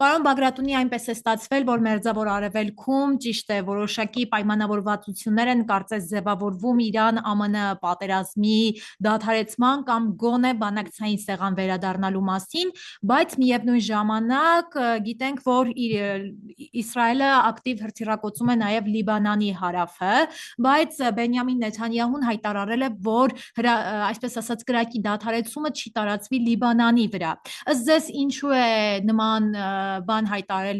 Պարոն Բագրատունի, այնպես է ստացվել, որ Մերձավոր Արևելքում ճիշտ է որոշակի պայմանավորվածություններ են կարծես ձևավորվում Իրան-ԱՄՆ պատերազմի դադարեցման կամ գոնե բանակցային սեղան վերադառնալու մասին, բայց միևնույն ժամանակ գիտենք, որ Իսրայելը ակտիվ հրթիռակոծում է նաև Լիբանանի հարավը, բայց Բենյամին Նեթանյահուն հայտարարել է, որ այսպես ասած կրակի դադարեցումը չի տարածվի Լիբանանի վրա։ Ըստ ձեզ ինչու է նման բան հայտարել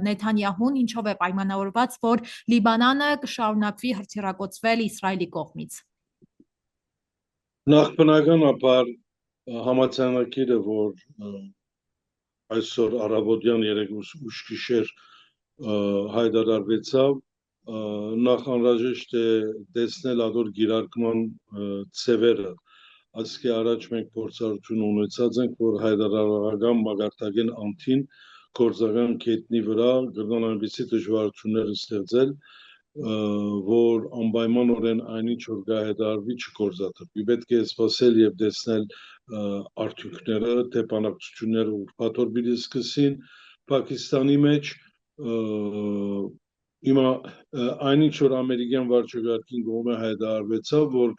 Նեթանյահուն, ինչով է պայմանավորված, որ Լիբանանը կշարունակվի հրթիռակոծվել Իսրայելի կողմից։ Նախ բնականաբար համաձայնագիրը, որ այսօր առավոտյան ուշ գիշեր հայտարարվեցավ, նախ անհրաժեշտ է տեսնել ադոր գիրարկման ծևերը։ Այսքի առաջ մենք փորձառություն ունեցած ենք, որ հայտարարական մագարտագեն անթին գործական կետնի վրա գրնան այնպիսի դժվարություններ ստեղծել, որ անպայմանորեն այնինչ որ գահետարվի չգործադրվի։ Պետք է սպասել եւ տեսնել արդյունքները, թե բանակցությունները ուրբաթ պիտի սկսին Պակիստանի մեջ։ Հիմա այնինչ որ ամերիկյան վարչագահային կողմը հայտարարվեցավ, որ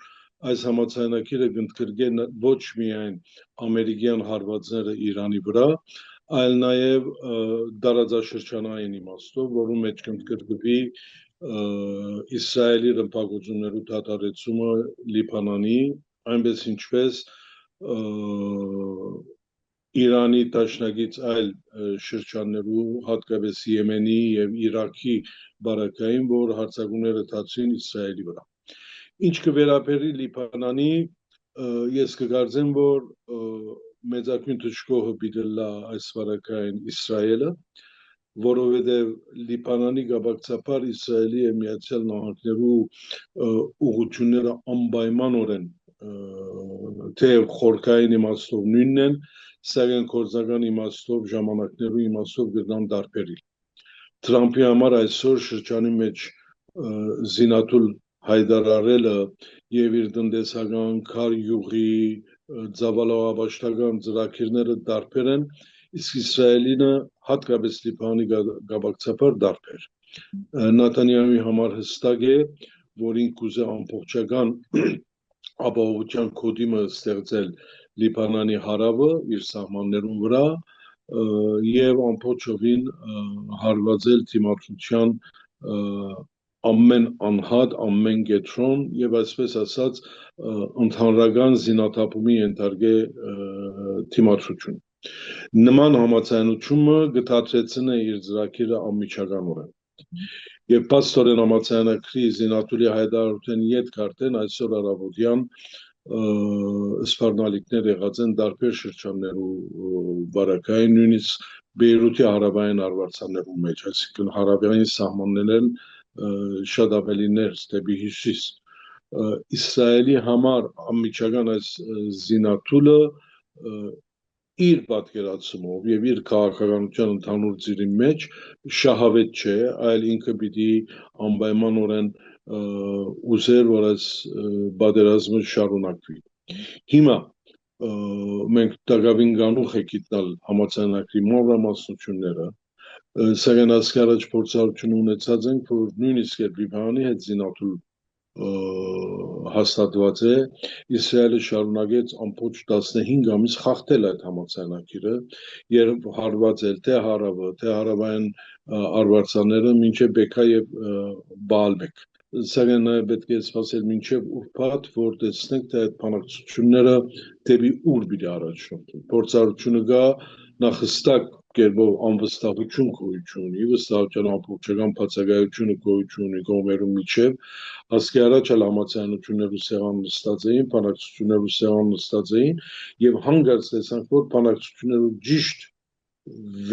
այս համաձայնագիրը կընդգրկի ոչ միայն ամերիկյան հարվածները Իրանի վրա, այլ նաև տարածաշրջանային իմաստով, որում մեջ կընդգրկվի Իսրայելի ռմբակոծությունների դադարեցումը Լիբանանի, այնպես ինչպես Իրանի դաշնակից այլ շրջաններու, հատկապես Եմենի եւ Իրաքի բարակային, որ հարձակումները դարձին Իսրայելի վրա։ Ինչ կվերաբերի Լիբանանի, ես կգարձեմ, որ մեծակույն թշկողը պիտի լա այս վարակային Իսրայելը, որովհետև Լիբանանի գաբակցաբար Իսրայելի եւ Միացյալ Նահանգներու ուղղությունները անպայմանորեն թեև խորքային իմաստով նույնն են, սակայն գործական իմաստով, ժամանակներու իմաստով գտնան տարբերիլ։ Թրամփի համար այսօր շրջանի մեջ զինաթուլ հայտարարելը եւ իր տնտեսական քարյուղի ծավալողաբաշխական ծրագիրները տարբեր են, իսկ Իսրայելինը հատկապես Լիբանանի գաբակցաբար տարբեր։ Նեթանյահուի համար հստակ է, որ ինք ուզե ամբողջական ապահովության կոդիմը ստեղծել Լիբանանի հարավը իր սահմաններուն վրա եւ ամբողջովին հարվածել դիմադրության ամեն անհատ, ամեն կետրոն եւ այսպես ասած ընդհանրական զինաթափումի ենթարկե դիմադրություն։ Նման համաձայնությունը կդադրեցնե իր ծրագիրը անմիջականորեն։ Եվ պաստորեն համաձայնագրի զինաթուլի հայտարարության ետք արդեն այսօր առավոտյան սպառնալիքներ եղած են տարբեր շրջաններու բարակային, նույնիսկ Բեյրութի հարավային արվարձաններու մեջ, այսինքն հարավային սահմաններն շատ ավելի ներս դեպի հյուսիս։ Իսրայելի համար անմիջական այս զինաթուլը իր պատկերացումով եւ իր քաղաքականության ընդհանուր ծիրի մեջ շահավետ չէ, այլ ինքը պիտի անպայմանորեն ուզեր, որ այս պատերազմը շարունակվի։ Հիմա մենք դակավին գանուխ է գտնել համաձայնագրի մանրամասնությունները, սակայն ասկի առաջ փորձառություն ունեցած ենք, որ նույնիսկ երբ Լիբանանի հետ զինաթուլ հաստատված է, Իսրայելը շարունակեց ամբողջ 15 ամիս խախտել այդ համաձայնագիրը, երբ հարվածել թե հարավը, թե հարավային արվարձանները մինչև Բեկա եւ Բալբեկ։ Սակայն նաև պետք է սպասել մինչև ուրբաթ, որ տեսնենք, թե այդ բանակցությունները դեպի ուր պիտի առաջնորդեն։ Փորձառությունը կա նախ հստակ կերպով անվստահություն գոյություն ունի, վստահության ամբողջական բացակայությունը գոյություն ունի կողմերու միջև, ասկի առաջ էլ համաձայնություններու սեղան նստած էին, բանակցություններու սեղան նստած էին եւ հանգարց տեսանք, որ բանակցություններու ճիշտ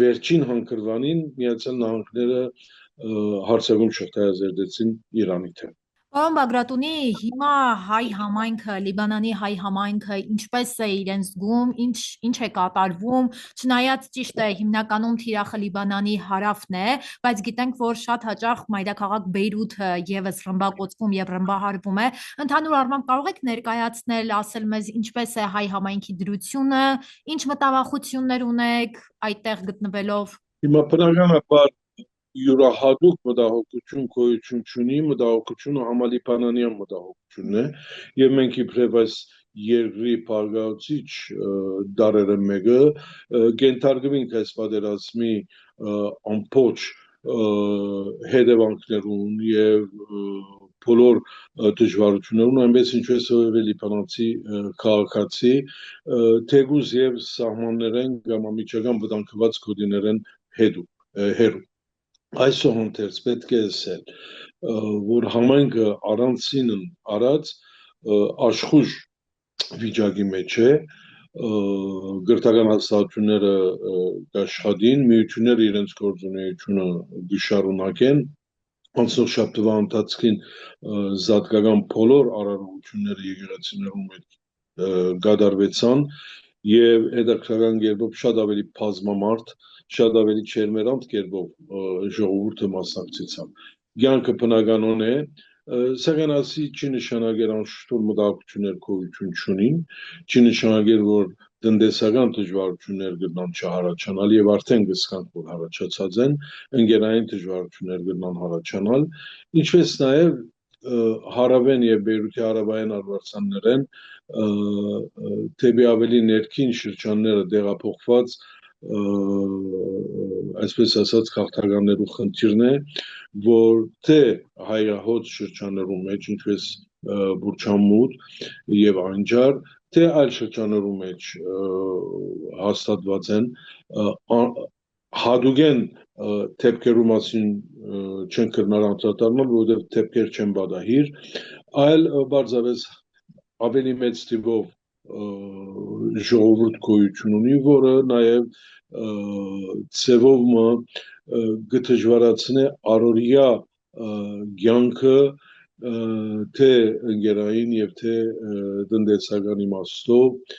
վերջին հանգրվանին Միացյալ Նահանգները հարձակում շղթայազերծեցին Իրանի դեմ։ Պարոն Բագրատունի, հիմա հայ համայնքը, Լիբանանի հայ համայնքը ինչպես է իրենց զգում, ինչ է կատարվում, չնայած ճիշտ է, հիմնականում թիրախը Լիբանանի հարավն է, բայց գիտենք, որ շատ հաճախ մայրաքաղաք Բեյրութը եւս ռմբակոծվում եւ ռմբահարվում է։ Ընդհանուր առմամբ կարող եք ներկայացնել, ասել մեզ ինչպես է հայ համայնքի դրությունը, ինչ մտավախություններ ունեք այդտեղ գտնվելով։ Հիմա բնականաբար յուրահատուկ մտահոգություն գոյություն չունի, մտահոգությունը համալիբանանյան մտահոգությունն է, եւ մենք իբրև այս երկրի բարգավաճիչ դարերը մեկը կենթարկվենք այս պատերազմի ամբողջ հետևանքներուն եւ բոլոր դժվարություններուն, այնպես ինչպես լիբանանցի քաղաքացի թեկուզ եւ սահմաններեն կամ ամիջական վտանգված գոտիներեն հերու այսօր հանդերձ պետք է ասել, որ համայնքը առանցինն արած աշխուժ վիճակի մեջ է, գրթական հաստատությունները կաշխատին, միությունները իրենց գործունեությունը գշարունակեն, անցնող շաբթվա ընթացքին զատկական բոլոր արարողությունները եկեղեցիներում կատարվեցան եւ հետաքրքրական կերպով շատ ավելի բազմամարդ, շատ ավելի չերմերանդ կերպով ժողովուրդը մասնակցեցավ։ Կյանքը բնականon է, սակայն ասի չի նշանակել անշուշտ մտահոգություններ գոյություն չունին, չի նշանակել որ տնտեսական դժվարություններ կգնան չհարաճանալ եւ արդեն կսկանք որ հառաջացած են, ընկերային դժվարություններ կգնան հառաճանալ, ինչպես նաեւ հարավեն եւ Բեյրութի հարավային արվարձաններեն թեպի ավելի ներքին շրջանները տեղափոխված այսպես ասած քաղաքականներու խնդիրն է, որ թե հայրահոտ շրջաններում մեջ, ինչպես Բուրչամուտ եւ Անջար, թե այլ շրջաններում մեջ հաստատված են հադուգեն թեփքերու մասին չեն կրնար անդրադառնալ, որովհետեւ թեփքեր չեն բադահիր, այլ բարձավես ավելի մեծ տիպով ժողովուրդ գոյություն ունի, որը նաեւ ծևովը գդժվարացնե առօրյա կյանքը թե ընկերային եւ թե տնտեսական իմաստով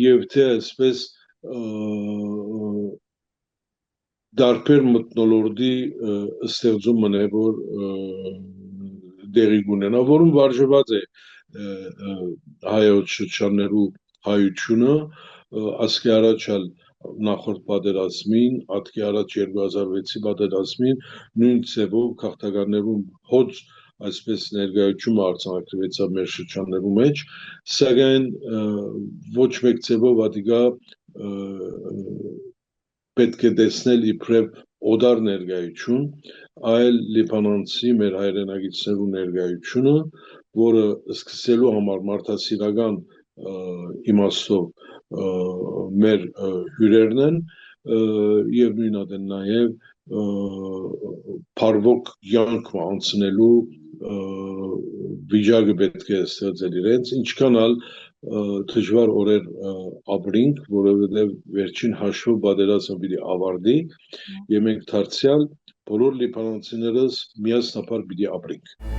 եւ թե այսպես դարբեր մթնոլորտի ստեղծումն է որ դերի գունենա որում վարժված է հայոց շրջաններու հայությունը ասկի առաջալ նախորդ պատերազմին, ատկի առաջ 2006-ի պատերազմին նույն ծևով քաղաքականներուն հոծ այսպես ներկայությունը արձանագրվեցավ մեր շրջաններու մեջ, սակայն ոչ մեկ ծևով ադիգա պետք է տեսնել իբրև օդար ներկայություն, այլ լիբանանցի մեր հայրենագիտներու ներկայությունը, որը սկսելու համար մարդասիրական իմաստով մեր հյուրերն են եւ նույնად են նաեւ փարվոք յանք անցնելու վիճակը պետք է ստեղծել իրենց, ինչքանալ դժվար օրեր ապրինք, որովհետեւ վերջին հաշվով պատերազմը պիտի ավարտի եւ մենք դարձյալ բոլոր լիբանանցիներս միասնապար պիտի ապրենք